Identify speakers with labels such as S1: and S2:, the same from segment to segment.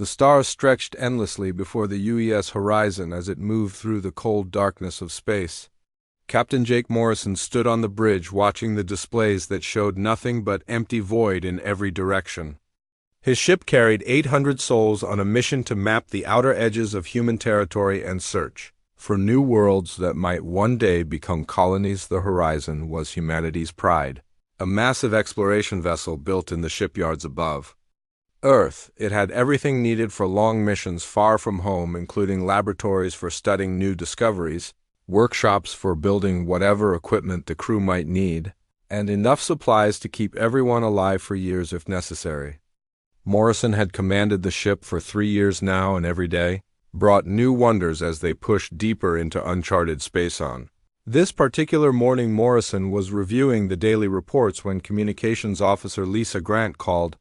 S1: The stars stretched endlessly before the UES horizon as it moved through the cold darkness of space. Captain Jake Morrison stood on the bridge watching the displays that showed nothing but empty void in every direction. His ship carried 800 souls on a mission to map the outer edges of human territory and search for new worlds that might one day become colonies. The horizon was humanity's pride, a massive exploration vessel built in the shipyards above Earth. It had everything needed for long missions far from home, including laboratories for studying new discoveries, workshops for building whatever equipment the crew might need, and enough supplies to keep everyone alive for years if necessary. Morrison had commanded the ship for 3 years now, and every day brought new wonders as they pushed deeper into uncharted space. On this particular morning, Morrison was reviewing the daily reports when Communications Officer Lisa Grant called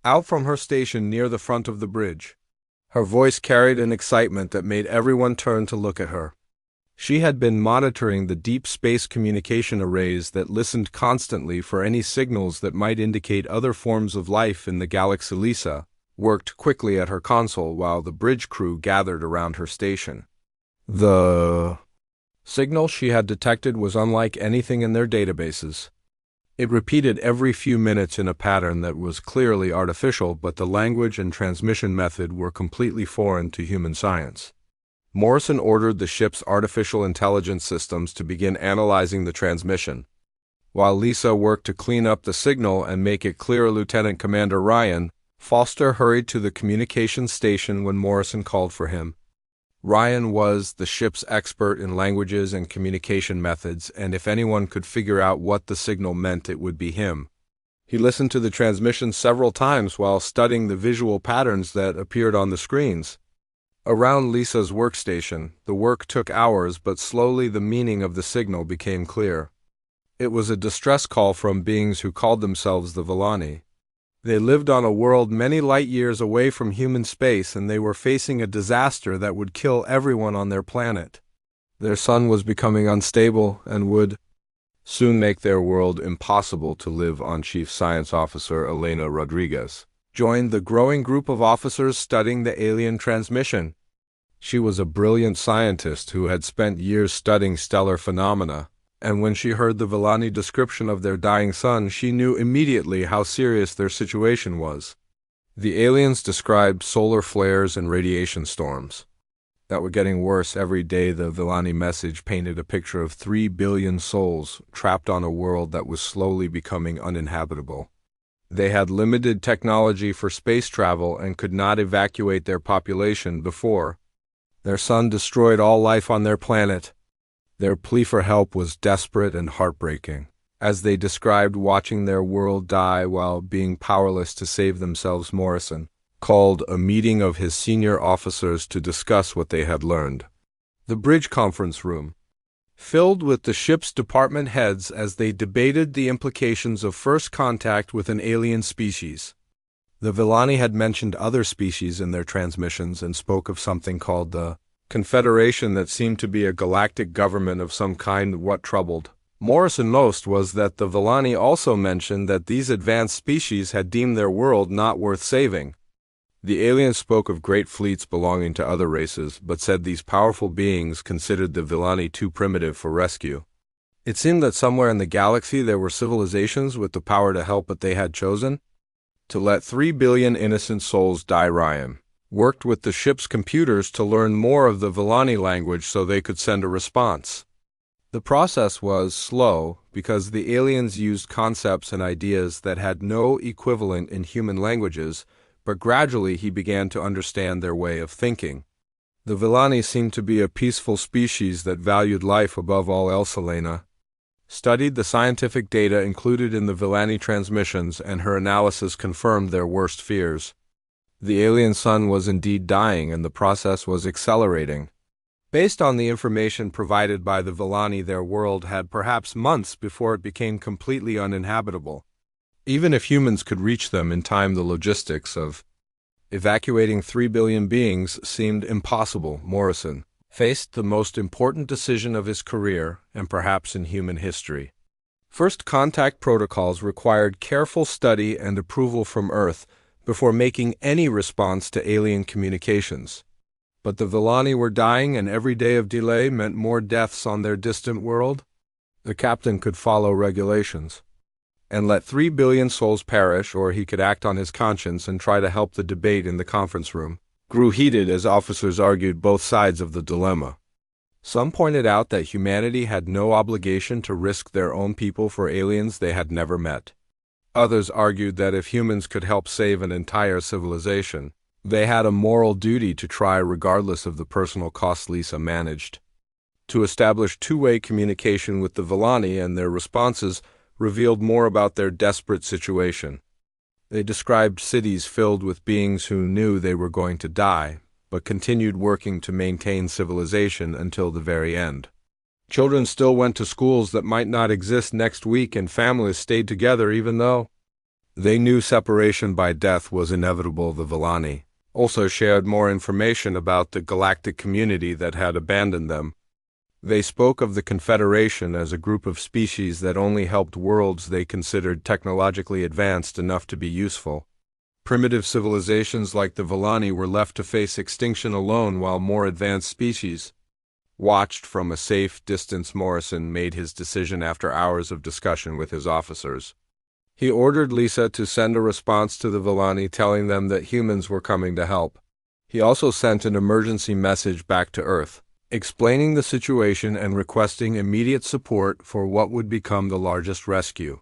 S1: out from her station near the front of the bridge. Her voice carried an excitement that made everyone turn to look at her. She had been monitoring the deep space communication arrays that listened constantly for any signals that might indicate other forms of life in the galaxy. Lisa worked quickly at her console while the bridge crew gathered around her station. The signal she had detected was unlike anything in their databases. It repeated every few minutes in a pattern that was clearly artificial, but the language and transmission method were completely foreign to human science. Morrison ordered the ship's artificial intelligence systems to begin analyzing the transmission. While Lisa worked to clean up the signal and make it clear, Lieutenant Commander Ryan Foster hurried to the communications station when Morrison called for him. Ryan was the ship's expert in languages and communication methods, and if anyone could figure out what the signal meant, it would be him. He listened to the transmission several times while studying the visual patterns that appeared on the screens. Around Lisa's workstation, the work took hours, but slowly the meaning of the signal became clear. It was a distress call from beings who called themselves the Villani. They lived on a world many light years away from human space, and they were facing a disaster that would kill everyone on their planet. Their sun was becoming unstable and would soon make their world impossible to live on. Chief Science Officer Elena Rodriguez joined the growing group of officers studying the alien transmission. She was a brilliant scientist who had spent years studying stellar phenomena, and when she heard the Villani description of their dying sun, she knew immediately how serious their situation was. The aliens described solar flares and radiation storms that were getting worse every day. The Villani message painted a picture of 3 billion souls trapped on a world that was slowly becoming uninhabitable. They had limited technology for space travel and could not evacuate their population before their sun destroyed all life on their planet. Their plea for help was desperate and heartbreaking, as they described watching their world die while being powerless to save themselves. Morrison called a meeting of his senior officers to discuss what they had learned. The bridge conference room filled with the ship's department heads as they debated the implications of first contact with an alien species. The Villani had mentioned other species in their transmissions and spoke of something called the Confederation that seemed to be a galactic government of some kind. What troubled Morrison most was that the Villani also mentioned that these advanced species had deemed their world not worth saving. The aliens spoke of great fleets belonging to other races, but said these powerful beings considered the Villani too primitive for rescue. It seemed that somewhere in the galaxy there were civilizations with the power to help, but they had chosen to let 3 billion innocent souls die. Ryan worked with the ship's computers to learn more of the Villani language so they could send a response. The process was slow because the aliens used concepts and ideas that had no equivalent in human languages, but gradually he began to understand their way of thinking. The Villani seemed to be a peaceful species that valued life above all else. Elena studied the scientific data included in the Villani transmissions, and her analysis confirmed their worst fears. The alien sun was indeed dying, and the process was accelerating. Based on the information provided by the Villani, their world had perhaps months before it became completely uninhabitable. Even if humans could reach them in time, the logistics of evacuating 3 billion beings seemed impossible. Morrison faced the most important decision of his career, and perhaps in human history. First contact protocols required careful study and approval from Earth before making any response to alien communications. But the Villani were dying, and every day of delay meant more deaths on their distant world. The captain could follow regulations and let 3 billion souls perish, or he could act on his conscience and try to help. The debate in the conference room grew heated as officers argued both sides of the dilemma. Some pointed out that humanity had no obligation to risk their own people for aliens they had never met. Others argued that if humans could help save an entire civilization, they had a moral duty to try regardless of the personal costs. Lisa managed to establish two-way communication with the Villani, and their responses revealed more about their desperate situation. They described cities filled with beings who knew they were going to die, but continued working to maintain civilization until the very end. Children still went to schools that might not exist next week, and families stayed together even though they knew separation by death was inevitable. The Villani also shared more information about the galactic community that had abandoned them. They spoke of the Confederation as a group of species that only helped worlds they considered technologically advanced enough to be useful. Primitive civilizations like the Villani were left to face extinction alone, while more advanced species watched from a safe distance. Morrison made his decision after hours of discussion with his officers. He ordered Lisa to send a response to the Villani telling them that humans were coming to help. He also sent an emergency message back to Earth, explaining the situation and requesting immediate support for what would become the largest rescue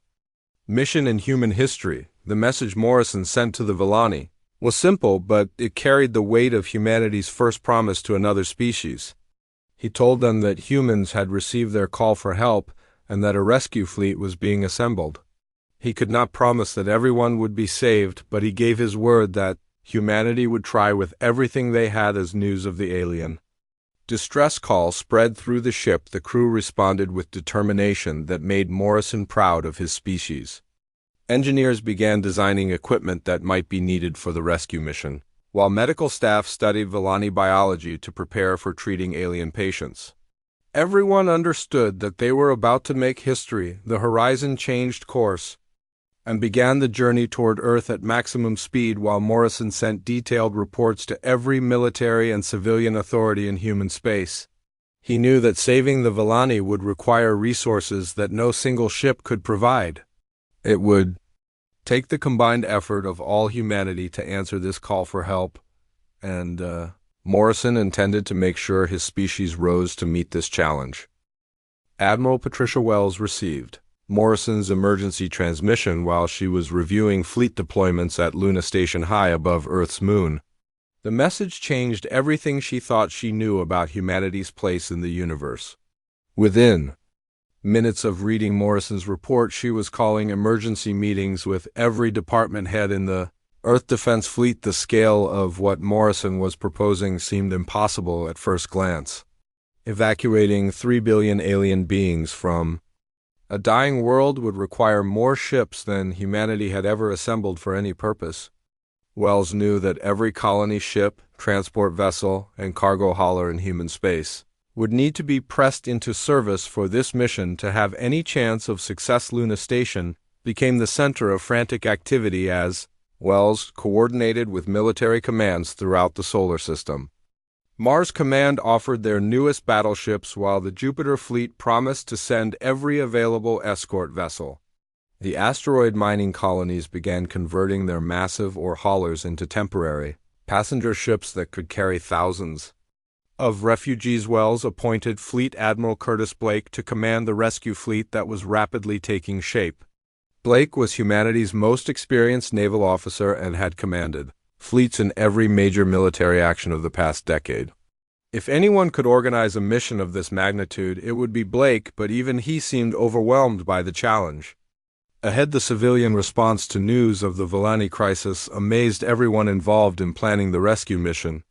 S1: mission in human history. The message Morrison sent to the Villani was simple, but it carried the weight of humanity's first promise to another species. He told them that humans had received their call for help and that a rescue fleet was being assembled. He could not promise that everyone would be saved, but he gave his word that humanity would try with everything they had. As news of the alien distress call spread through the ship, the crew responded with determination that made Morrison proud of his species. Engineers began designing equipment that might be needed for the rescue mission, while medical staff studied Villani biology to prepare for treating alien patients. Everyone understood that they were about to make history. The Horizon changed course and began the journey toward Earth at maximum speed, while Morrison sent detailed reports to every military and civilian authority in human space. He knew that saving the Villani would require resources that no single ship could provide. It would take the combined effort of all humanity to answer this call for help, and Morrison intended to make sure his species rose to meet this challenge. Admiral Patricia Wells received Morrison's emergency transmission while she was reviewing fleet deployments at Luna Station high above Earth's moon. The message changed everything she thought she knew about humanity's place in the universe. Within minutes of reading Morrison's report, she was calling emergency meetings with every department head in the Earth Defense Fleet. The scale of what Morrison was proposing seemed impossible at first glance. Evacuating 3 billion alien beings from a dying world would require more ships than humanity had ever assembled for any purpose. Wells knew that every colony ship, transport vessel, and cargo hauler in human space would need to be pressed into service for this mission to have any chance of success. Luna Station became the center of frantic activity as Wells coordinated with military commands throughout the solar system. Mars Command offered their newest battleships, while the Jupiter fleet promised to send every available escort vessel. The asteroid mining colonies began converting their massive ore haulers into temporary passenger ships that could carry thousands of refugees. Wells appointed Fleet Admiral Curtis Blake to command the rescue fleet that was rapidly taking shape. Blake was humanity's most experienced naval officer and had commanded fleets in every major military action of the past decade. If anyone could organize a mission of this magnitude, it would be Blake, but even he seemed overwhelmed by the challenge. Ahead, the civilian response to news of the Villani crisis amazed everyone involved in planning the rescue mission.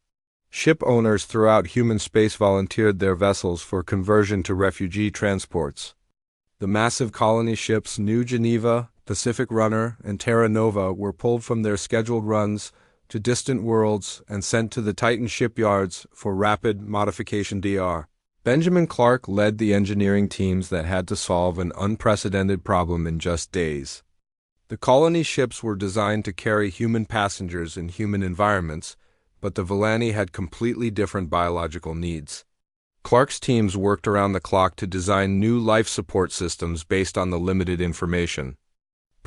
S1: Ship owners throughout human space volunteered their vessels for conversion to refugee transports. The massive colony ships New Geneva, Pacific Runner, and Terra Nova were pulled from their scheduled runs to distant worlds and sent to the Titan shipyards for rapid modification. Dr. Benjamin Clark led the engineering teams that had to solve an unprecedented problem in just days. The colony ships were designed to carry human passengers in human environments, but the Villani had completely different biological needs. Clark's teams worked around the clock to design new life support systems based on the limited information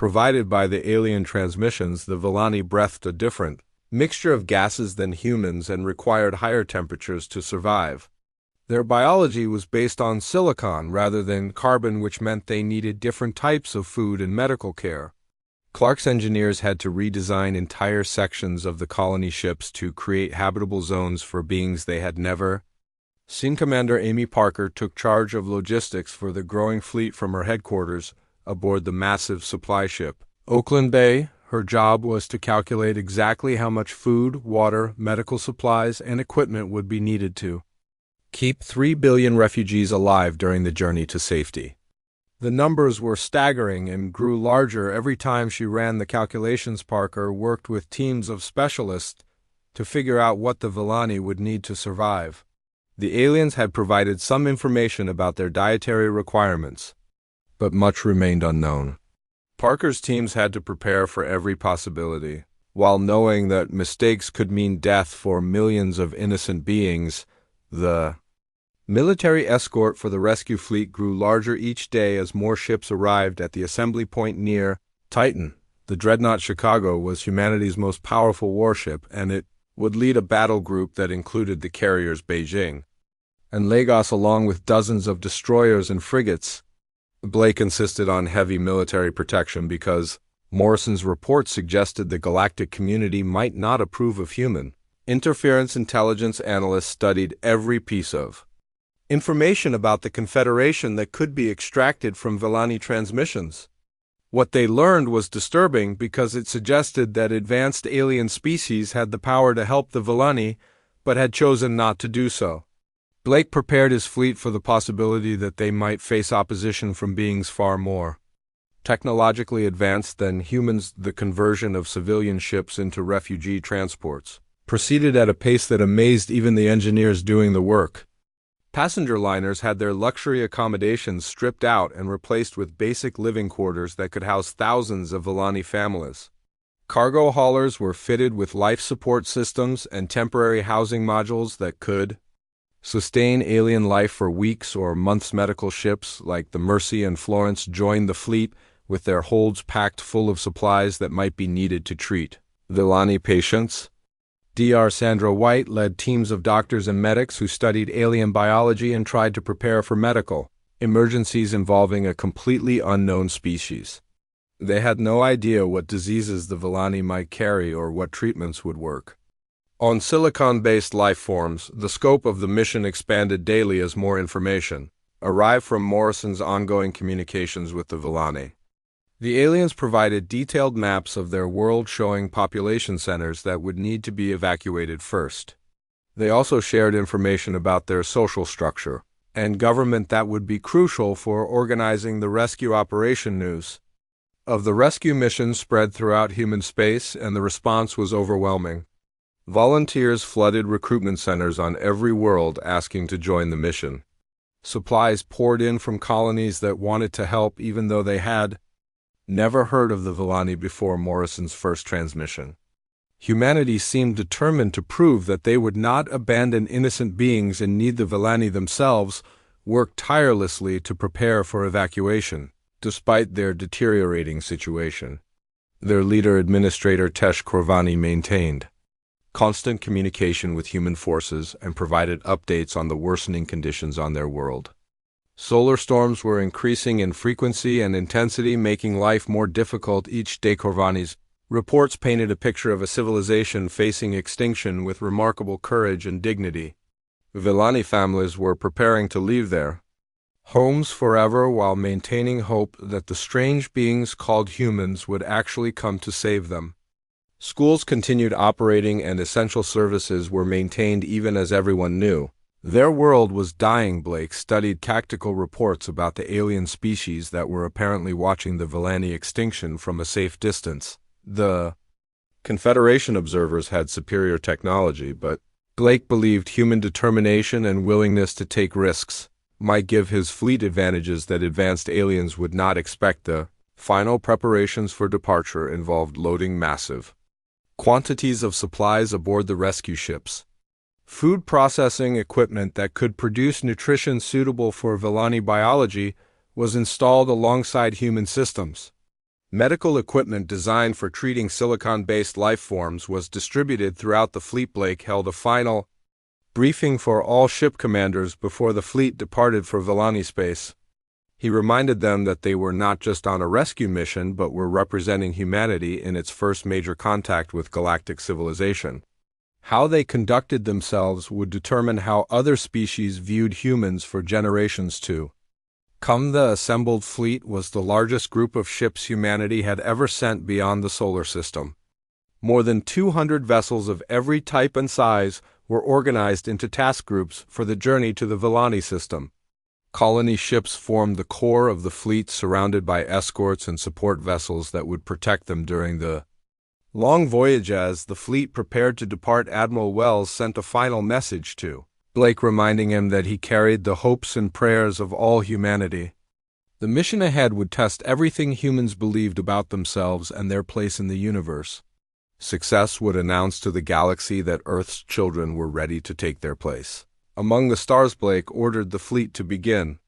S1: provided by the alien transmissions. The Villani breathed a different mixture of gases than humans and required higher temperatures to survive. Their biology was based on silicon rather than carbon, which meant they needed different types of food and medical care. Clark's engineers had to redesign entire sections of the colony ships to create habitable zones for beings they had never seen. Commander Amy Parker took charge of logistics for the growing fleet from her headquarters aboard the massive supply ship Oakland Bay. Her job was to calculate exactly how much food, water, medical supplies, and equipment would be needed to keep 3 billion refugees alive during the journey to safety. The numbers were staggering and grew larger every time she ran the calculations. Parker worked with teams of specialists to figure out what the Villani would need to survive. The aliens had provided some information about their dietary requirements, but much remained unknown. Parker's teams had to prepare for every possibility, while knowing that mistakes could mean death for millions of innocent beings. The military escort for the rescue fleet grew larger each day as more ships arrived at the assembly point near Titan. The dreadnought Chicago was humanity's most powerful warship, and it would lead a battle group that included the carriers Beijing and Lagos, along with dozens of destroyers and frigates. Blake insisted on heavy military protection because Morrison's report suggested the galactic community might not approve of human interference. Intelligence analysts studied every piece of information about the Confederation that could be extracted from Villani transmissions. What they learned was disturbing because it suggested that advanced alien species had the power to help the Villani, but had chosen not to do so. Blake prepared his fleet for the possibility that they might face opposition from beings far more technologically advanced than humans. The conversion of civilian ships into refugee transports proceeded at a pace that amazed even the engineers doing the work. Passenger liners had their luxury accommodations stripped out and replaced with basic living quarters that could house thousands of Villani families. Cargo haulers were fitted with life support systems and temporary housing modules that could sustain alien life for weeks or months. Medical ships like the Mercy and Florence joined the fleet with their holds packed full of supplies that might be needed to treat Villani patients. Dr. Sandra White led teams of doctors and medics who studied alien biology and tried to prepare for medical emergencies involving a completely unknown species. They had no idea what diseases the Villani might carry or what treatments would work on silicon-based life forms. The scope of the mission expanded daily as more information arrived from Morrison's ongoing communications with the Villani. The aliens provided detailed maps of their world showing population centers that would need to be evacuated first. They also shared information about their social structure and government that would be crucial for organizing the rescue operation. News of the rescue mission spread throughout human space, and the response was overwhelming. Volunteers flooded recruitment centers on every world asking to join the mission. Supplies poured in from colonies that wanted to help even though they had never heard of the Villani before Morrison's first transmission. Humanity seemed determined to prove that they would not abandon innocent beings in need. The Villani themselves worked tirelessly to prepare for evacuation, despite their deteriorating situation. Their leader, Administrator Tesh Korvani, maintained constant communication with human forces and provided updates on the worsening conditions on their world. Solar storms were increasing in frequency and intensity, making life more difficult each day. Korvani's reports painted a picture of a civilization facing extinction with remarkable courage and dignity. Villani families were preparing to leave their homes forever while maintaining hope that the strange beings called humans would actually come to save them. Schools continued operating and essential services were maintained even as everyone knew their world was dying. Blake studied tactical reports about the alien species that were apparently watching the Villani extinction from a safe distance. The Confederation observers had superior technology, but Blake believed human determination and willingness to take risks might give his fleet advantages that advanced aliens would not expect. The Final preparations for departure involved loading massive quantities of supplies aboard the rescue ships. Food processing equipment that could produce nutrition suitable for Villani biology was installed alongside human systems. Medical equipment designed for treating silicon-based life forms was distributed throughout the fleet. Blake held a final briefing for all ship commanders before the fleet departed for Villani space. He reminded them that they were not just on a rescue mission but were representing humanity in its first major contact with galactic civilization. How they conducted themselves would determine how other species viewed humans for generations to come. The assembled fleet was the largest group of ships humanity had ever sent beyond the solar system. More than 200 vessels of every type and size were organized into task groups for the journey to the Villani system. Colony ships formed the core of the fleet, surrounded by escorts and support vessels that would protect them during the long voyage. As the fleet prepared to depart, Admiral Wells sent a final message to Blake, reminding him that he carried the hopes and prayers of all humanity. The mission ahead would test everything humans believed about themselves and their place in the universe. Success would announce to the galaxy that Earth's children were ready to take their place among the stars. Blake ordered the fleet to begin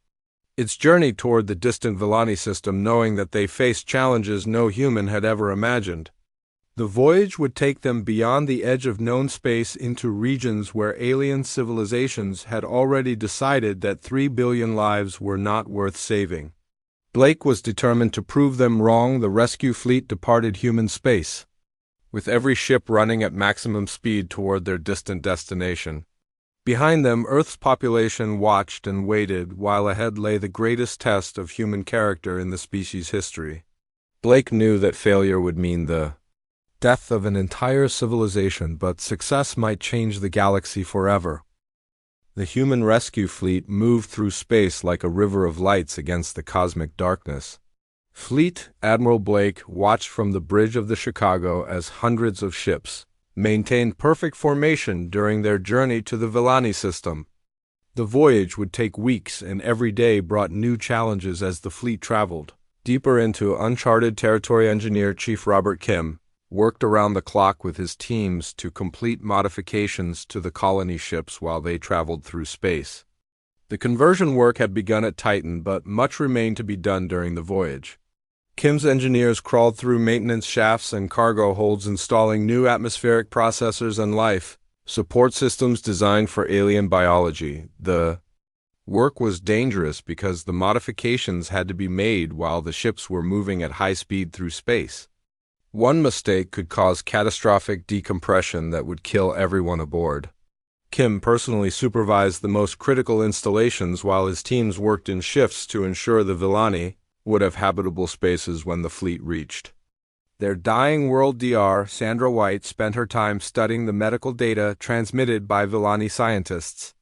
S1: its journey toward the distant Villani system, knowing that they faced challenges no human had ever imagined. The voyage would take them beyond the edge of known space into regions where alien civilizations had already decided that 3 billion lives were not worth saving. Blake was determined to prove them wrong. The rescue fleet departed human space, with every ship running at maximum speed toward their distant destination. Behind them, Earth's population watched and waited, while ahead lay the greatest test of human character in the species' history. Blake knew that failure would mean the death of an entire civilization, but success might change the galaxy forever. The human rescue fleet moved through space like a river of lights against the cosmic darkness. Fleet Admiral Blake watched from the bridge of the Chicago as hundreds of ships maintained perfect formation during their journey to the Villani system. The voyage would take weeks, and every day brought new challenges as the fleet traveled deeper into uncharted territory. Engineer Chief Robert Kim worked around the clock with his teams to complete modifications to the colony ships while they traveled through space. The conversion work had begun at Titan, but much remained to be done during the voyage. Kim's engineers crawled through maintenance shafts and cargo holds, installing new atmospheric processors and life support systems designed for alien biology. The work was dangerous because the modifications had to be made while the ships were moving at high speed through space. One mistake could cause catastrophic decompression that would kill everyone aboard. Kim personally supervised the most critical installations while his teams worked in shifts to ensure the Villani would have habitable spaces when the fleet reached their dying world. Dr. Sandra White spent her time studying the medical data transmitted by Villani scientists.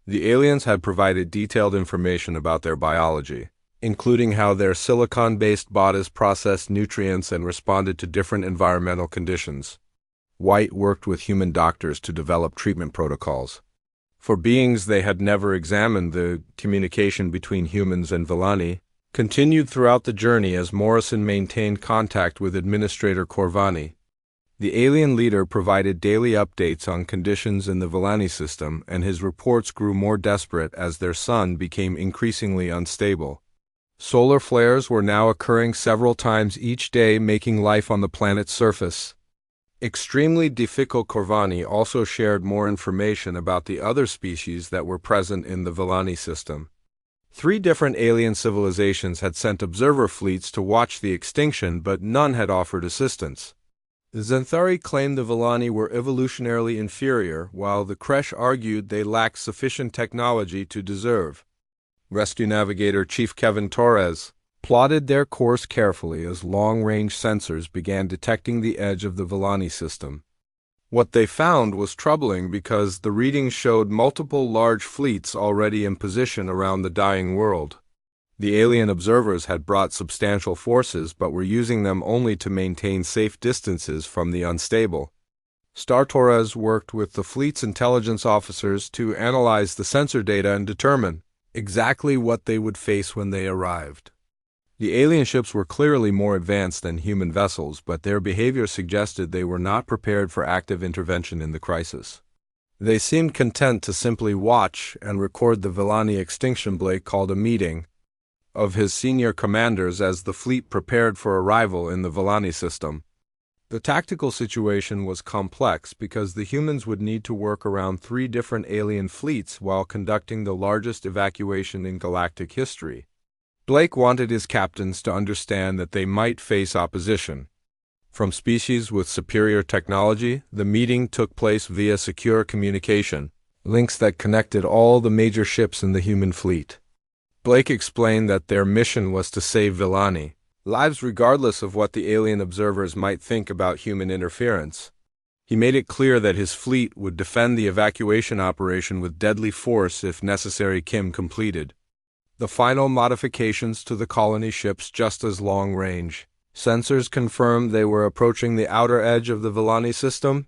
S1: The aliens had provided detailed information about their biology, including how their silicon-based bodies processed nutrients and responded to different environmental conditions. White worked with human doctors to develop treatment protocols for beings they had never examined. The communication between humans and Villani continued throughout the journey as Morrison maintained contact with Administrator Corvani. The alien leader provided daily updates on conditions in the Villani system, and his reports grew more desperate as their sun became increasingly unstable. Solar flares were now occurring several times each day, making life on the planet's surface extremely difficult. Corvani also shared more information about the other species that were present in the Villani system. 3 different alien civilizations had sent observer fleets to watch the extinction, but none had offered assistance. The Xanthari claimed the Villani were evolutionarily inferior, while the Kresh argued they lacked sufficient technology to deserve. Rescue Navigator Chief Kevin Torres plotted their course carefully as long-range sensors began detecting the edge of the Villani system. What they found was troubling because the readings showed multiple large fleets already in position around the dying world. The alien observers had brought substantial forces but were using them only to maintain safe distances from the unstable. Star Torres worked with the fleet's intelligence officers to analyze the sensor data and determine exactly what they would face when they arrived. The alien ships were clearly more advanced than human vessels, but their behavior suggested they were not prepared for active intervention in the crisis. They seemed content to simply watch and record the Villani extinction. Blake called a meeting of his senior commanders as the fleet prepared for arrival in the Villani system. The tactical situation was complex because the humans would need to work around 3 different alien fleets while conducting the largest evacuation in galactic history. Blake wanted his captains to understand that they might face opposition from species with superior technology. The meeting took place via secure communication links that connected all the major ships in the human fleet. Blake explained that their mission was to save Villani lives regardless of what the alien observers might think about human interference. He made it clear that his fleet would defend the evacuation operation with deadly force if necessary. Kim completed the final modifications to the colony ships just as long-range sensors confirmed they were approaching the outer edge of the Villani system.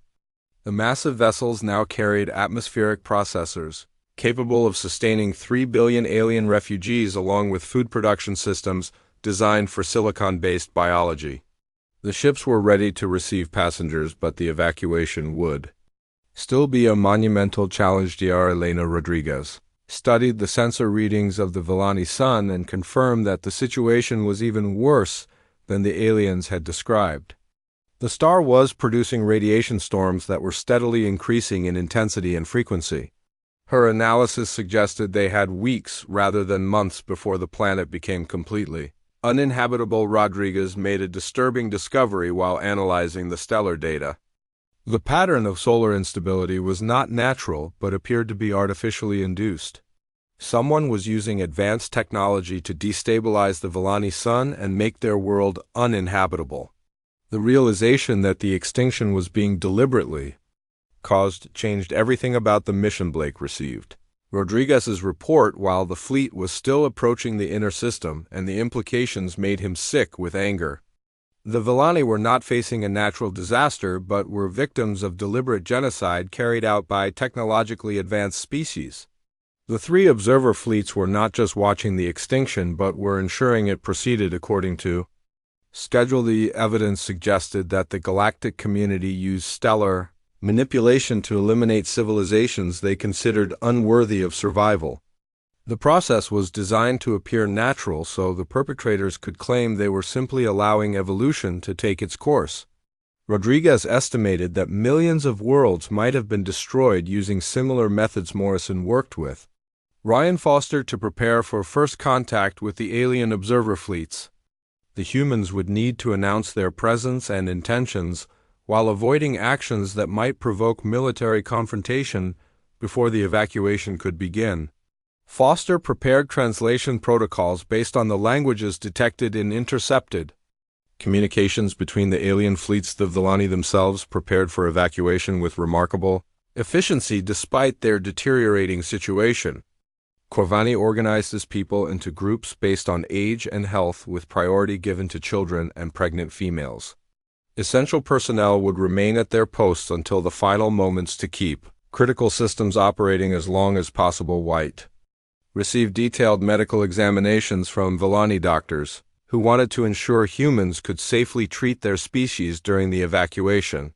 S1: The massive vessels now carried atmospheric processors capable of sustaining 3 billion alien refugees along with food production systems designed for silicon-based biology. The ships were ready to receive passengers, but the evacuation would still be a monumental challenge. Dr. Elena Rodriguez studied the sensor readings of the Villani sun and confirmed that the situation was even worse than the aliens had described. The star was producing radiation storms that were steadily increasing in intensity and frequency. Her analysis suggested they had weeks rather than months before the planet became completely uninhabitable. Rodriguez made a disturbing discovery while analyzing the stellar data. The pattern of solar instability was not natural but appeared to be artificially induced. Someone was using advanced technology to destabilize the Villani sun and make their world uninhabitable. The realization that the extinction was being deliberately caused changed everything about the mission Blake received. Rodriguez's report while the fleet was still approaching the inner system, and the implications made him sick with anger. The Villani were not facing a natural disaster but were victims of deliberate genocide carried out by technologically advanced species. The 3 observer fleets were not just watching the extinction but were ensuring it proceeded according to schedule. The evidence suggested that the galactic community used stellar manipulation to eliminate civilizations they considered unworthy of survival. The process was designed to appear natural so the perpetrators could claim they were simply allowing evolution to take its course. Rodriguez estimated that millions of worlds might have been destroyed using similar methods Morrison worked with. Ryan Foster to prepare for first contact with the alien observer fleets. The humans would need to announce their presence and intentions while avoiding actions that might provoke military confrontation before the evacuation could begin. Foster prepared translation protocols based on the languages detected in intercepted communications between the alien fleets. The Villani themselves prepared for evacuation with remarkable efficiency despite their deteriorating situation. Corvani organized his people into groups based on age and health with priority given to children and pregnant females. Essential personnel would remain at their posts until the final moments to keep critical systems operating as long as possible. White received detailed medical examinations from Villani doctors who wanted to ensure humans could safely treat their species during the evacuation.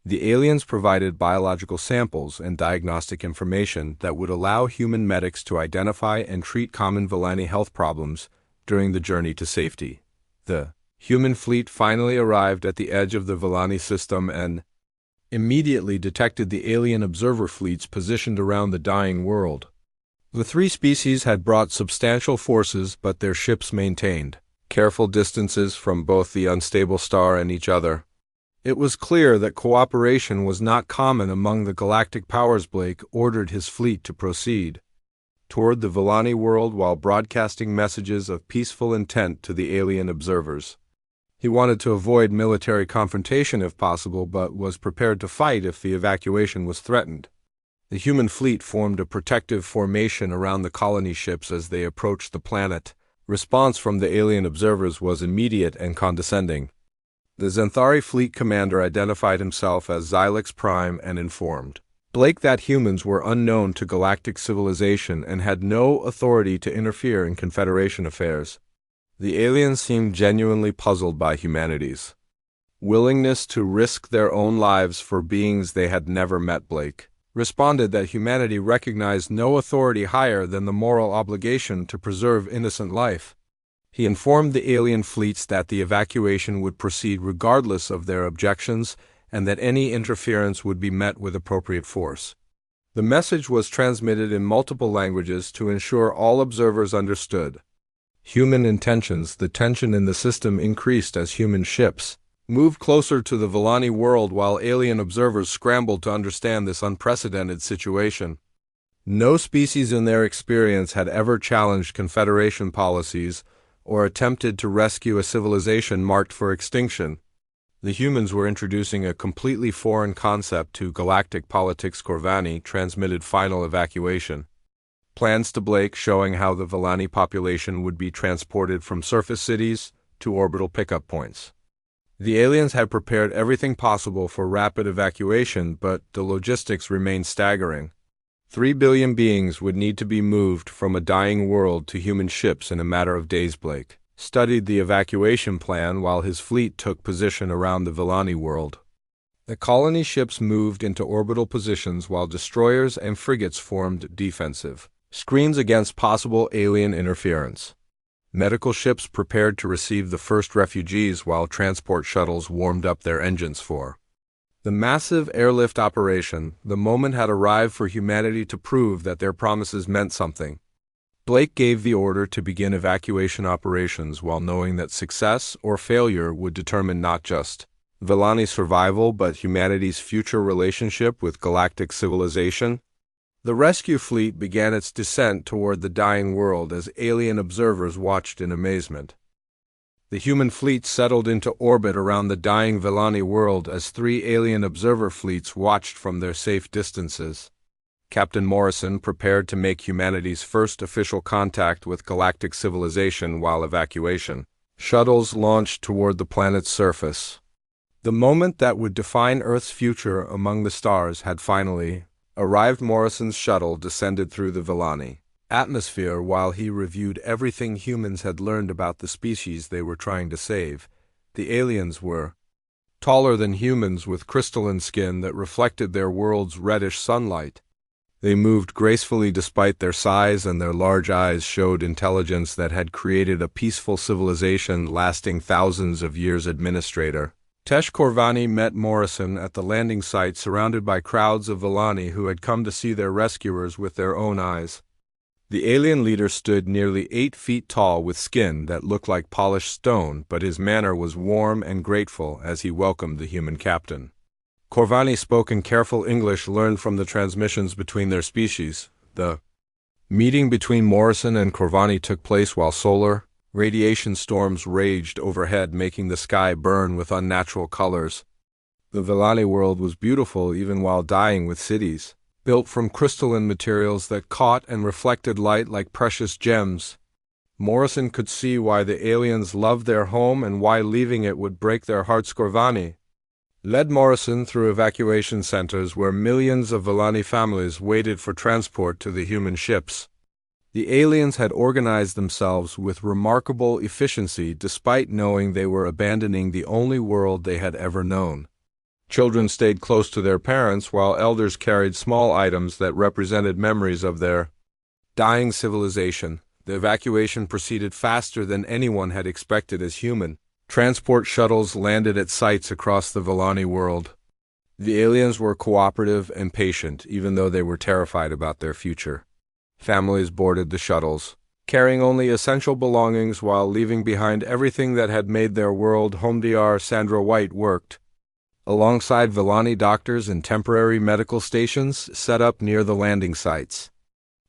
S1: The aliens provided biological samples and diagnostic information that would allow human medics to identify and treat common Villani health problems during the journey to safety. The human fleet finally arrived at the edge of the Villani system and immediately detected the alien observer fleets positioned around the dying world. The 3 species had brought substantial forces, but their ships maintained careful distances from both the unstable star and each other. It was clear that cooperation was not common among the galactic powers. Blake ordered his fleet to proceed toward the Villani world while broadcasting messages of peaceful intent to the alien observers. He wanted to avoid military confrontation if possible, but was prepared to fight if the evacuation was threatened. The human fleet formed a protective formation around the colony ships as they approached the planet. Response from the alien observers was immediate and condescending. The Xanthari fleet commander identified himself as Xylix Prime and informed Blake that humans were unknown to galactic civilization and had no authority to interfere in Confederation affairs. The aliens seemed genuinely puzzled by humanity's willingness to risk their own lives for beings they had never met. Blake responded that humanity recognized no authority higher than the moral obligation to preserve innocent life. He informed the alien fleets that the evacuation would proceed regardless of their objections and that any interference would be met with appropriate force. The message was transmitted in multiple languages to ensure all observers understood human intentions. The tension in the system increased as human ships moved closer to the Villani world while alien observers scrambled to understand this unprecedented situation. No species in their experience had ever challenged Confederation policies or attempted to rescue a civilization marked for extinction. The humans were introducing a completely foreign concept to galactic politics. Corvani transmitted final evacuation plans to Blake showing how the Villani population would be transported from surface cities to orbital pickup points. The aliens had prepared everything possible for rapid evacuation, but the logistics remained staggering. 3 billion beings would need to be moved from a dying world to human ships in a matter of days. Blake studied the evacuation plan while his fleet took position around the Villani world. The colony ships moved into orbital positions while destroyers and frigates formed defensive screens against possible alien interference. Medical ships prepared to receive the first refugees while transport shuttles warmed up their engines for the massive airlift operation. The moment had arrived for humanity to prove that their promises meant something. Blake gave the order to begin evacuation operations while knowing that success or failure would determine not just Villani's survival but humanity's future relationship with galactic civilization. The rescue fleet began its descent toward the dying world as alien observers watched in amazement. The human fleet settled into orbit around the dying Villani world as 3 alien observer fleets watched from their safe distances. Captain Morrison prepared to make humanity's first official contact with galactic civilization while evacuation shuttles launched toward the planet's surface. The moment that would define Earth's future among the stars had finally arrived. Morrison's shuttle descended through the Villani atmosphere while he reviewed everything humans had learned about the species they were trying to save. The aliens were taller than humans with crystalline skin that reflected their world's reddish sunlight. They moved gracefully despite their size, and their large eyes showed intelligence that had created a peaceful civilization lasting thousands of years. Administrator Tesh Corvani met Morrison at the landing site surrounded by crowds of Villani who had come to see their rescuers with their own eyes. The alien leader stood nearly 8 feet tall with skin that looked like polished stone, but his manner was warm and grateful as he welcomed the human captain. Corvani spoke in careful English learned from the transmissions between their species. The meeting between Morrison and Corvani took place while solar radiation storms raged overhead, making the sky burn with unnatural colors. The Villani world was beautiful even while dying, with cities built from crystalline materials that caught and reflected light like precious gems. Morrison could see why the aliens loved their home and why leaving it would break their hearts. Corvani led Morrison through evacuation centers where millions of Villani families waited for transport to the human ships. The aliens had organized themselves with remarkable efficiency despite knowing they were abandoning the only world they had ever known. Children stayed close to their parents while elders carried small items that represented memories of their dying civilization. The evacuation proceeded faster than anyone had expected as human transport shuttles landed at sites across the Villani world. The aliens were cooperative and patient, even though they were terrified about their future. Families boarded the shuttles, carrying only essential belongings while leaving behind everything that had made their world home. Dr. Sandra White worked alongside Villani doctors in temporary medical stations set up near the landing sites.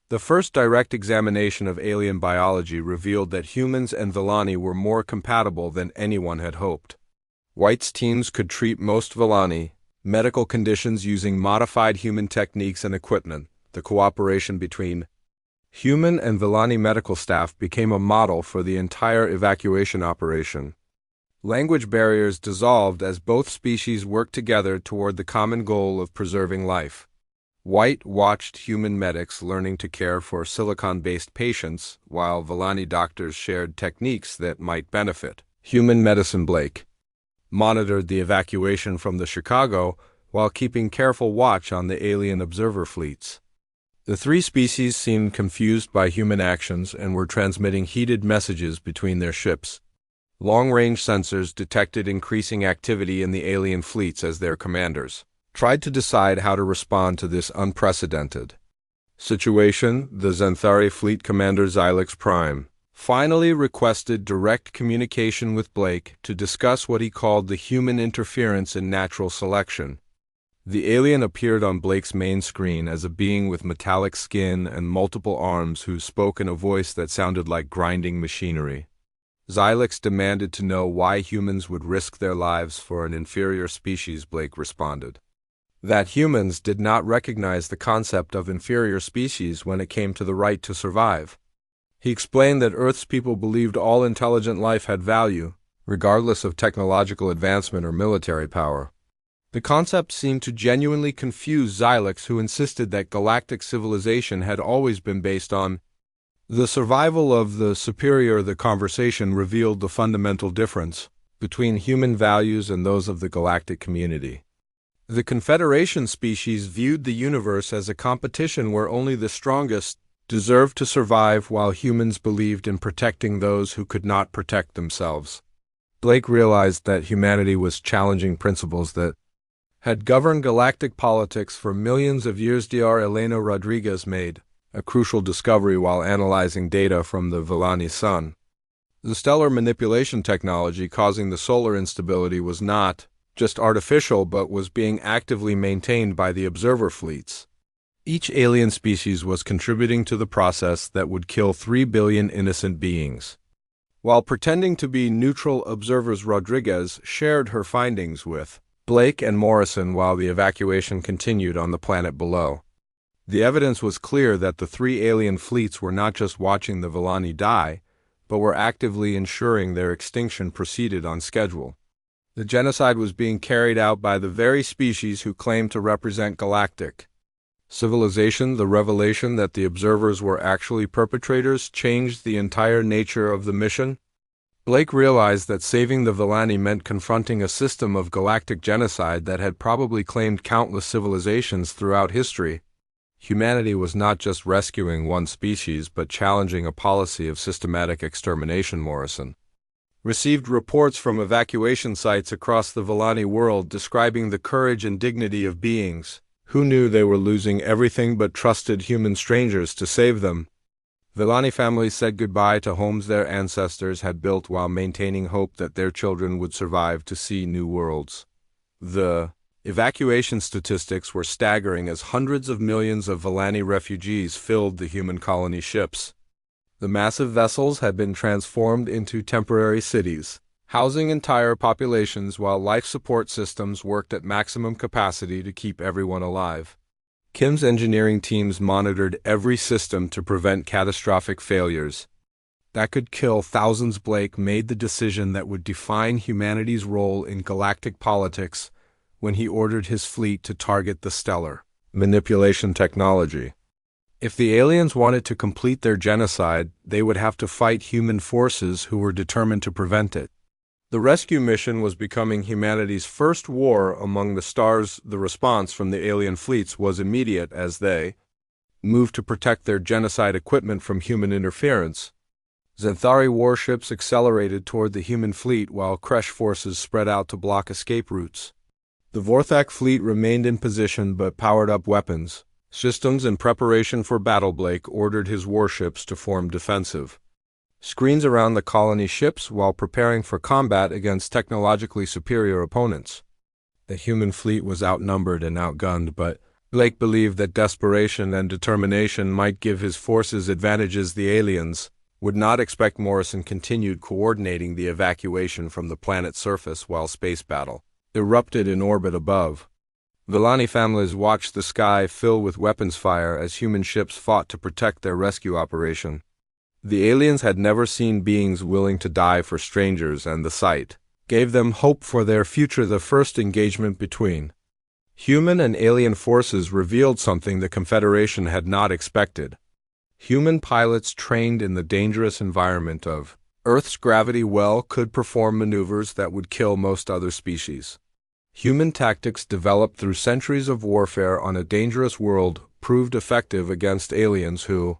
S1: The first direct examination of alien biology revealed that humans and Villani were more compatible than anyone had hoped. White's teams could treat most Villani medical conditions using modified human techniques and equipment. The cooperation between human and Villani medical staff became a model for the entire evacuation operation. Language barriers dissolved as both species worked together toward the common goal of preserving life. White watched human medics learning to care for silicon-based patients, while Villani doctors shared techniques that might benefit human medicine. Blake monitored the evacuation from the Chicago while keeping careful watch on the alien observer fleets. The three species seemed confused by human actions and were transmitting heated messages between their ships. Long-range sensors detected increasing activity in the alien fleets as their commanders tried to decide how to respond to this unprecedented situation. The Xanthari fleet commander Xylix Prime finally requested direct communication with Blake to discuss what he called the human interference in natural selection. The alien appeared on Blake's main screen as a being with metallic skin and multiple arms who spoke in a voice that sounded like grinding machinery. Xylix demanded to know why humans would risk their lives for an inferior species. Blake responded that humans did not recognize the concept of inferior species when it came to the right to survive. He explained that Earth's people believed all intelligent life had value, regardless of technological advancement or military power. The concept seemed to genuinely confuse Xylix, who insisted that galactic civilization had always been based on the survival of the superior. The conversation revealed the fundamental difference between human values and those of the galactic community. The Confederation species viewed the universe as a competition where only the strongest deserved to survive, while humans believed in protecting those who could not protect themselves. Blake realized that humanity was challenging principles that had governed galactic politics for millions of years. Dr. Elena Rodriguez made a crucial discovery while analyzing data from the Villani sun. The stellar manipulation technology causing the solar instability was not just artificial, but was being actively maintained by the observer fleets. Each alien species was contributing to the process that would kill 3 billion innocent beings. While pretending to be neutral observers, Rodriguez shared her findings with Blake and Morrison while the evacuation continued on the planet below. The evidence was clear that the three alien fleets were not just watching the Villani die, but were actively ensuring their extinction proceeded on schedule. The genocide was being carried out by the very species who claimed to represent galactic civilization. The revelation that the observers were actually perpetrators changed the entire nature of the mission. Blake realized that saving the Villani meant confronting a system of galactic genocide that had probably claimed countless civilizations throughout history. Humanity was not just rescuing one species, but challenging a policy of systematic extermination. Morrison received reports from evacuation sites across the Villani world describing the courage and dignity of beings who knew they were losing everything but trusted human strangers to save them. Villani families said goodbye to homes their ancestors had built while maintaining hope that their children would survive to see new worlds. The evacuation statistics were staggering as hundreds of millions of Villani refugees filled the human colony ships. The massive vessels had been transformed into temporary cities, housing entire populations while life support systems worked at maximum capacity to keep everyone alive. Kim's engineering teams monitored every system to prevent catastrophic failures that could kill thousands. Blake made the decision that would define humanity's role in galactic politics when he ordered his fleet to target the stellar manipulation technology. If the aliens wanted to complete their genocide, they would have to fight human forces who were determined to prevent it. The rescue mission was becoming humanity's first war among the stars. The response from the alien fleets was immediate as they moved to protect their genocide equipment from human interference. Xanthari warships accelerated toward the human fleet while Kresh forces spread out to block escape routes. The Vorthak fleet remained in position but powered up weapons systems in preparation for battle. Blake ordered his warships to form defensive screens around the colony ships while preparing for combat against technologically superior opponents. The human fleet was outnumbered and outgunned, but Blake believed that desperation and determination might give his forces advantages. The aliens would not expect. Morrison continued coordinating the evacuation from the planet's surface while space battle erupted in orbit above. Villani families watched the sky fill with weapons fire as human ships fought to protect their rescue operation. The aliens had never seen beings willing to die for strangers, and the sight gave them hope for their future. The first engagement between Human and alien forces revealed something the Confederation had not expected. Human pilots trained in the dangerous environment of Earth's gravity well could perform maneuvers that would kill most other species. Human tactics developed through centuries of warfare on a dangerous world proved effective against aliens who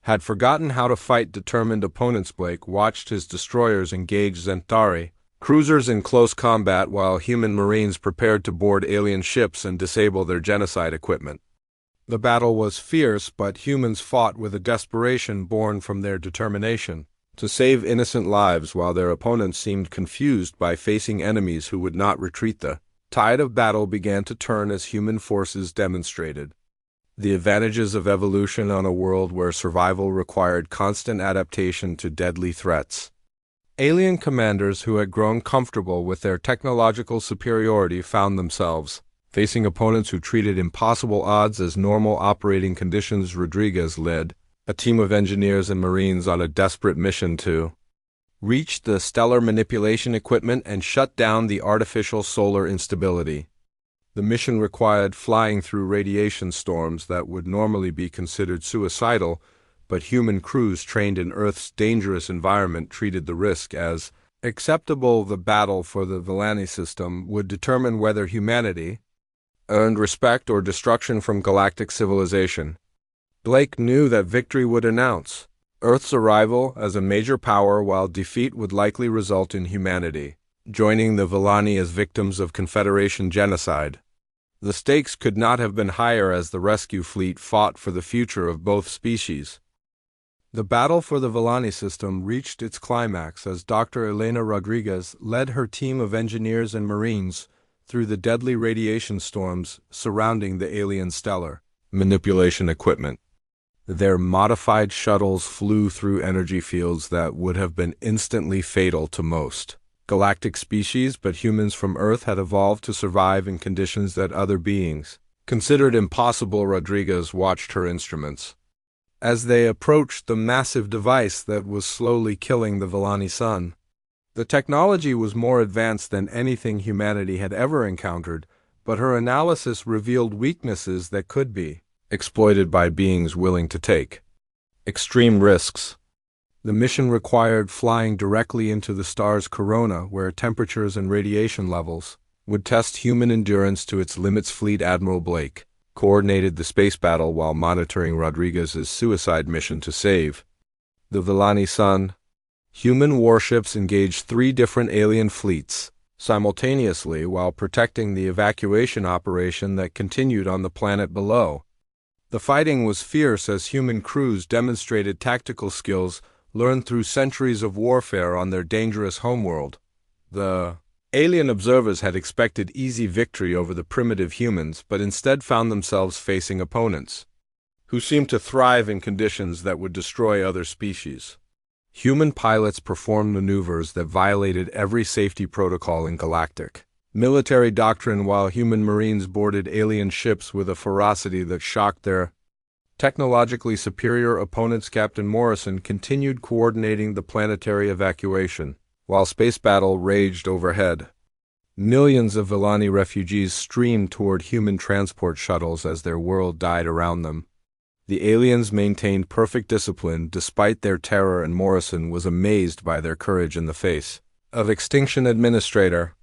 S1: had forgotten how to fight determined opponents. Blake watched his destroyers engage Zentauri cruisers in close combat while human marines prepared to board alien ships and disable their genocide equipment. The battle was fierce, but humans fought with a desperation born from their determination to save innocent lives while their opponents seemed confused by facing enemies who would not retreat. The tide of battle began to turn as human forces demonstrated the advantages of evolution on a world where survival required constant adaptation to deadly threats. Alien commanders who had grown comfortable with their technological superiority found themselves facing opponents who treated impossible odds as normal operating conditions. Rodriguez led a team of engineers and marines on a desperate mission to reach the stellar manipulation equipment and shut down the artificial solar instability. The mission required flying through radiation storms that would normally be considered suicidal, but human crews trained in Earth's dangerous environment treated the risk as acceptable. The battle for the Villani system would determine whether humanity earned respect or destruction from galactic civilization. Blake knew that victory would announce Earth's arrival as a major power, while defeat would likely result in humanity joining the Villani as victims of Confederation genocide. The stakes could not have been higher as the rescue fleet fought for the future of both species. The battle for the Villani system reached its climax as Dr. Elena Rodriguez led her team of engineers and marines through the deadly radiation storms surrounding the alien stellar manipulation equipment. Their modified shuttles flew through energy fields that would have been instantly fatal to most galactic species, but humans from Earth had evolved to survive in conditions that other beings considered impossible. Rodriguez watched her instruments as they approached the massive device that was slowly killing the Villani sun. The technology was more advanced than anything humanity had ever encountered, but her analysis revealed weaknesses that could be exploited by beings willing to take extreme risks. The mission required flying directly into the star's corona, where temperatures and radiation levels would test human endurance to its limits. Fleet Admiral Blake coordinated the space battle while monitoring Rodriguez's suicide mission to save the Villani sun. Human warships engaged 3 different alien fleets simultaneously while protecting the evacuation operation that continued on the planet below. The fighting was fierce as human crews demonstrated tactical skills learned through centuries of warfare on their dangerous homeworld. The alien observers had expected easy victory over the primitive humans, but instead found themselves facing opponents who seemed to thrive in conditions that would destroy other species. Human pilots performed maneuvers that violated every safety protocol in galactic military doctrine, while human marines boarded alien ships with a ferocity that shocked their technologically superior opponents. Captain Morrison continued coordinating the planetary evacuation while space battle raged overhead. Millions of Villani refugees streamed toward human transport shuttles as their world died around them. The aliens maintained perfect discipline despite their terror, and Morrison was amazed by their courage in the face of extinction. Administrator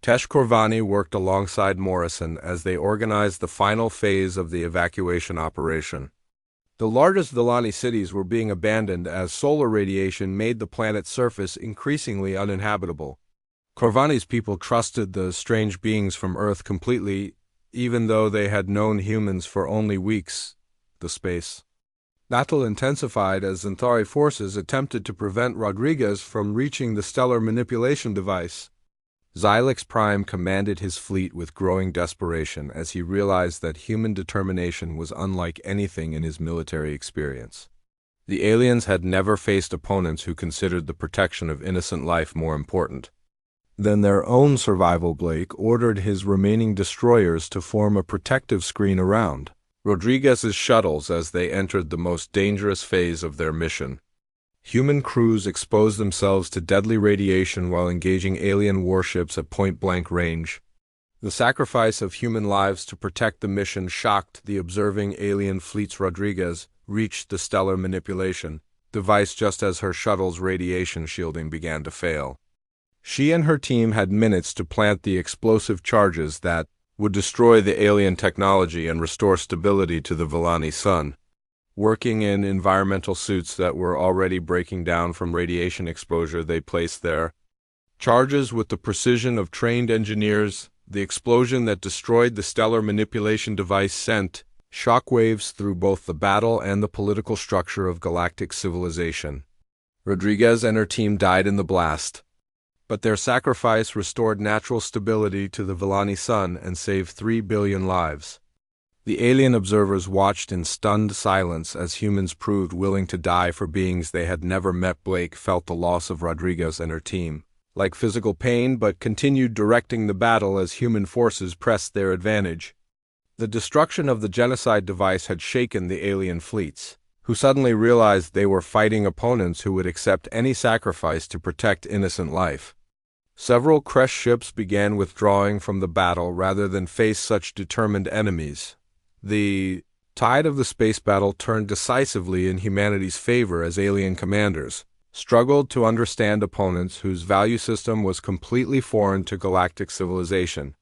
S1: Tesh Korvani worked alongside Morrison as they organized the final phase of the evacuation operation. The largest Villani cities were being abandoned as solar radiation made the planet's surface increasingly uninhabitable. Korvani's people trusted the strange beings from Earth completely, even though they had known humans for only weeks. The space battle intensified as Centauri forces attempted to prevent Rodriguez from reaching the stellar manipulation device. Xylix Prime commanded his fleet with growing desperation as he realized that human determination was unlike anything in his military experience. The aliens had never faced opponents who considered the protection of innocent life more important than their own survival. Blake ordered his remaining destroyers to form a protective screen around Rodriguez's shuttles as they entered the most dangerous phase of their mission. Human crews exposed themselves to deadly radiation while engaging alien warships at point-blank range. The sacrifice of human lives to protect the mission shocked the observing alien fleets. Rodriguez reached the stellar manipulation device just as her shuttle's radiation shielding began to fail. She and her team had minutes to plant the explosive charges that would destroy the alien technology and restore stability to the Villani sun. Working in environmental suits that were already breaking down from radiation exposure, they placed their charges with the precision of trained engineers. The explosion that destroyed the stellar manipulation device sent shockwaves through both the battle and the political structure of galactic civilization. Rodriguez and her team died in the blast, but their sacrifice restored natural stability to the Villani sun and saved 3 billion lives. The alien observers watched in stunned silence as humans proved willing to die for beings they had never met. Blake felt the loss of Rodriguez and her team like physical pain, but continued directing the battle as human forces pressed their advantage. The destruction of the genocide device had shaken the alien fleets, who suddenly realized they were fighting opponents who would accept any sacrifice to protect innocent life. Several crushed ships began withdrawing from the battle rather than face such determined enemies. The tide of the space battle turned decisively in humanity's favor as alien commanders struggled to understand opponents whose value system was completely foreign to galactic civilization.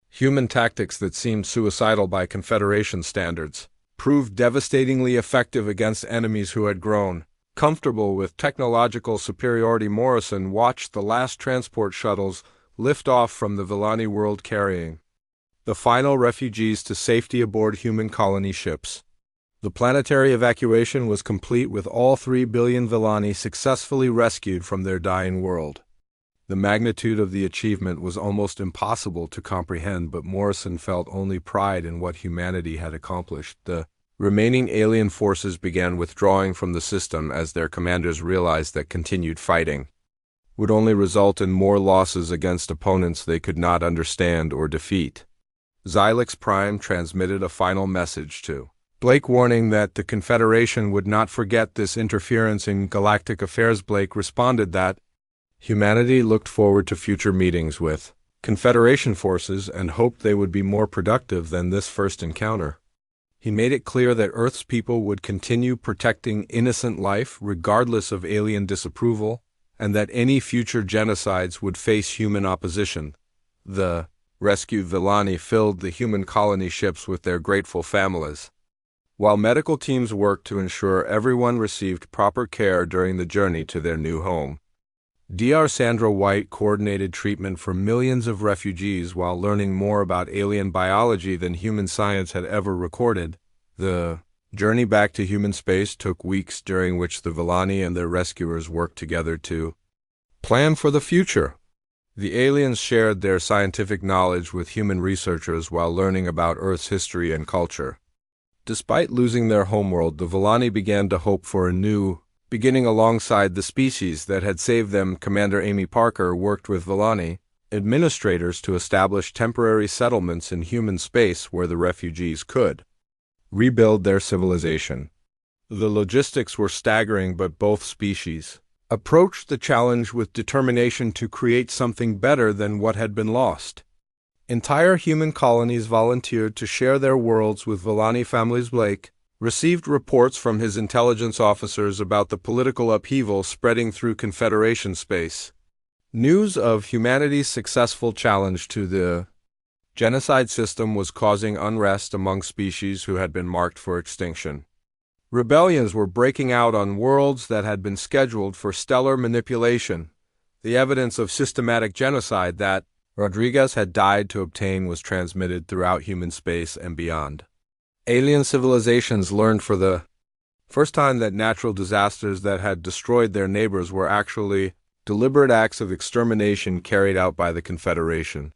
S1: Human tactics that seemed suicidal by Confederation standards proved devastatingly effective against enemies who had grown comfortable with technological superiority. Morrison watched the last transport shuttles lift off from the Villani world carrying the final refugees to safety aboard human colony ships. The planetary evacuation was complete with all 3 billion Villani successfully rescued from their dying world. The magnitude of the achievement was almost impossible to comprehend, but Morrison felt only pride in what humanity had accomplished. The remaining alien forces began withdrawing from the system as their commanders realized that continued fighting would only result in more losses against opponents they could not understand or defeat. Xylix Prime transmitted a final message to Blake warning that the Confederation would not forget this interference in galactic affairs. Blake responded that humanity looked forward to future meetings with Confederation forces and hoped they would be more productive than this first encounter. He made it clear that Earth's people would continue protecting innocent life regardless of alien disapproval, and that any future genocides would face human opposition. The rescued Villani filled the human colony ships with their grateful families, while medical teams worked to ensure everyone received proper care during the journey to their new home. Dr. Sandra White coordinated treatment for millions of refugees while learning more about alien biology than human science had ever recorded. The journey back to human space took weeks, during which the Villani and their rescuers worked together to plan for the future. The aliens shared their scientific knowledge with human researchers while learning about Earth's history and culture. Despite losing their homeworld, the Villani began to hope for a new beginning alongside the species that had saved them. Commander Amy Parker worked with Villani administrators to establish temporary settlements in human space where the refugees could rebuild their civilization. The logistics were staggering, but both species approached the challenge with determination to create something better than what had been lost. Entire human colonies volunteered to share their worlds with Villani families. Blake received reports from his intelligence officers about the political upheaval spreading through Confederation space. News of humanity's successful challenge to the genocide system was causing unrest among species who had been marked for extinction. Rebellions were breaking out on worlds that had been scheduled for stellar manipulation. The evidence of systematic genocide that Rodriguez had died to obtain was transmitted throughout human space and beyond. Alien civilizations learned for the first time that natural disasters that had destroyed their neighbors were actually deliberate acts of extermination carried out by the Confederation.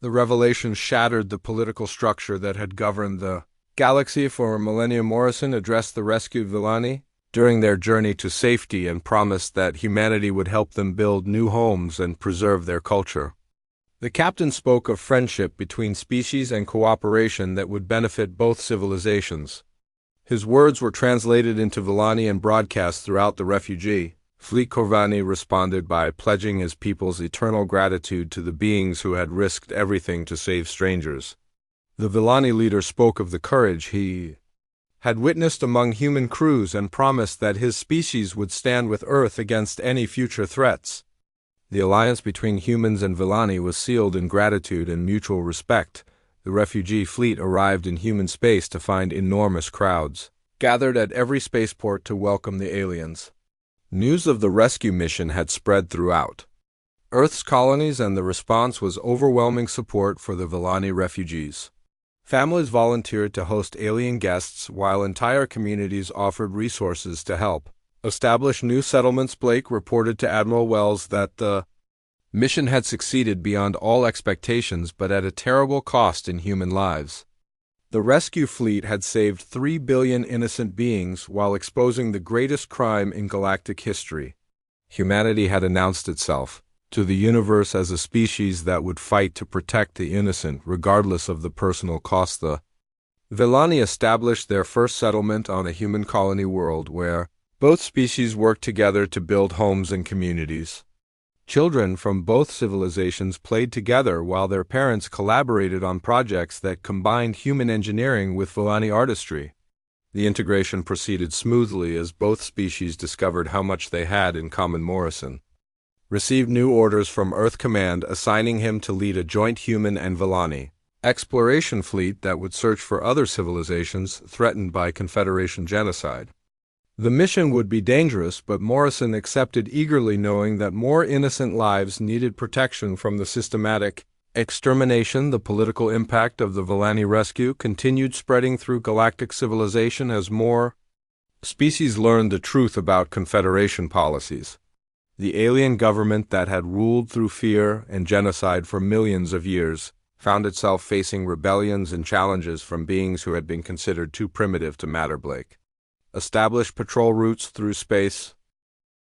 S1: The revelation shattered the political structure that had governed the galaxy for millennia. Morrison addressed the rescued Villani during their journey to safety and promised that humanity would help them build new homes and preserve their culture. The captain spoke of friendship between species and cooperation that would benefit both civilizations. His words were translated into Villani and broadcast throughout the refugee Fleet Corvani responded by pledging his people's eternal gratitude to the beings who had risked everything to save strangers. The Villani leader spoke of the courage he had witnessed among human crews and promised that his species would stand with Earth against any future threats. The alliance between humans and Villani was sealed in gratitude and mutual respect. The refugee fleet arrived in human space to find enormous crowds gathered at every spaceport to welcome the aliens. News of the rescue mission had spread throughout Earth's colonies, and the response was overwhelming support for the Villani refugees. Families volunteered to host alien guests, while entire communities offered resources to help establish new settlements. Blake reported to Admiral Wells that the mission had succeeded beyond all expectations, but at a terrible cost in human lives. The rescue fleet had saved 3 billion innocent beings while exposing the greatest crime in galactic history. Humanity had announced itself to the universe as a species that would fight to protect the innocent, regardless of the personal cost. The Villani established their first settlement on a human colony world where both species worked together to build homes and communities. Children from both civilizations played together while their parents collaborated on projects that combined human engineering with Villani artistry. The integration proceeded smoothly as both species discovered how much they had in common. Morrison received new orders from Earth Command, assigning him to lead a joint human and Villani exploration fleet that would search for other civilizations threatened by Confederation genocide. The mission would be dangerous, but Morrison accepted eagerly, knowing that more innocent lives needed protection from the systematic extermination. The political impact of the Villani rescue continued spreading through galactic civilization as more species learned the truth about Confederation policies. The alien government that had ruled through fear and genocide for millions of years found itself facing rebellions and challenges from beings who had been considered too primitive to matter. Blake established patrol routes through space,